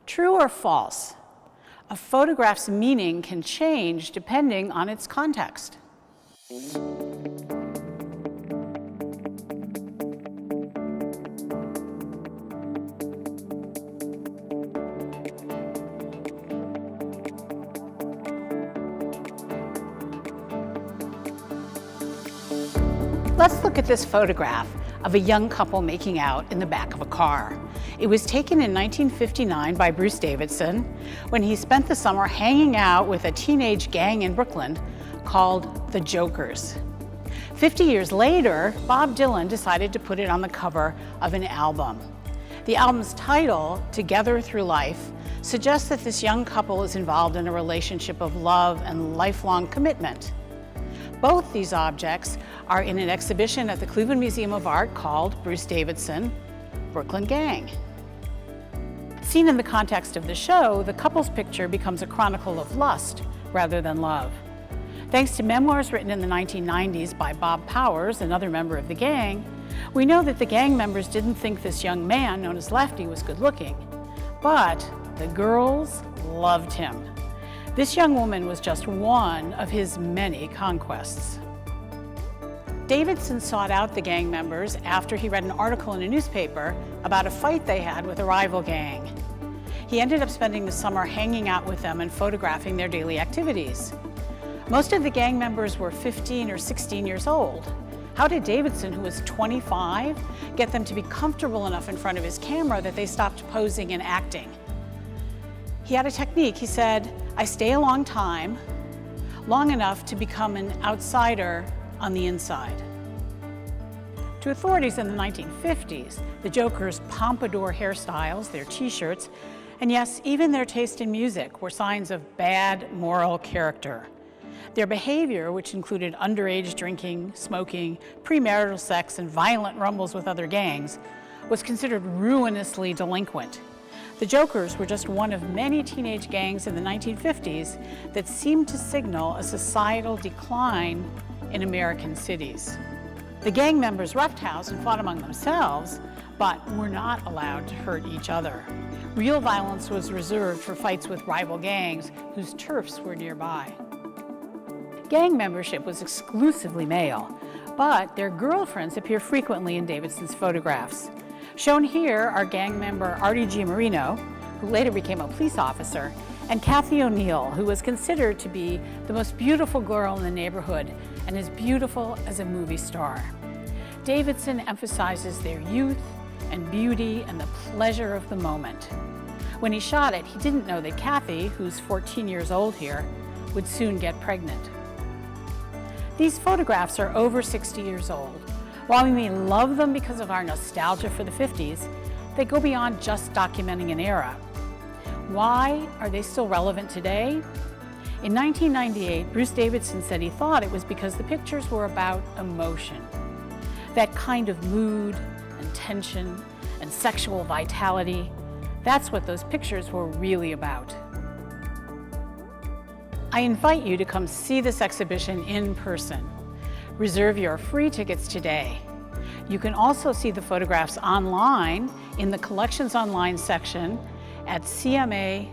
True or false? A photograph's meaning can change depending on its context. Let's look at this photograph of a young couple making out in the back of a car. It was taken in 1959 by Bruce Davidson when he spent the summer hanging out with a teenage gang in Brooklyn called the Jokers. 50 years later, Bob Dylan decided to put it on the cover of an album. The album's title, Together Through Life, suggests that this young couple is involved in a relationship of love and lifelong commitment. Both these objects are in an exhibition at the Cleveland Museum of Art called Bruce Davidson, Brooklyn Gang. Seen in the context of the show, the couple's picture becomes a chronicle of lust rather than love. Thanks to memoirs written in the 1990s by Bob Powers, another member of the gang, we know that the gang members didn't think this young man, known as Lefty, was good looking. But the girls loved him. This young woman was just one of his many conquests. Davidson sought out the gang members after he read an article in a newspaper about a fight they had with a rival gang. He ended up spending the summer hanging out with them and photographing their daily activities. Most of the gang members were 15 or 16 years old. How did Davidson, who was 25, get them to be comfortable enough in front of his camera that they stopped posing and acting? He had a technique. He said, "I stay a long time, long enough to become an outsider on the inside." To authorities in the 1950s, the Jokers' pompadour hairstyles, their t-shirts, and yes, even their taste in music were signs of bad moral character. Their behavior, which included underage drinking, smoking, premarital sex, and violent rumbles with other gangs, was considered ruinously delinquent. The Jokers were just one of many teenage gangs in the 1950s that seemed to signal a societal decline in American cities. The gang members roughhoused and fought among themselves, but were not allowed to hurt each other. Real violence was reserved for fights with rival gangs whose turfs were nearby. Gang membership was exclusively male, but their girlfriends appear frequently in Davidson's photographs. Shown here are gang member Artie G. Marino, who later became a police officer, and Kathy O'Neill, who was considered to be the most beautiful girl in the neighborhood and as beautiful as a movie star. Davidson emphasizes their youth and beauty and the pleasure of the moment. When he shot it, he didn't know that Kathy, who's 14 years old here, would soon get pregnant. These photographs are over 60 years old. While we may love them because of our nostalgia for the 50s, they go beyond just documenting an era. Why are they still relevant today? In 1998, Bruce Davidson said he thought it was because the pictures were about emotion. That kind of mood and tension and sexual vitality, that's what those pictures were really about. I invite you to come see this exhibition in person. Reserve your free tickets today. You can also see the photographs online in the Collections Online section at cma.org.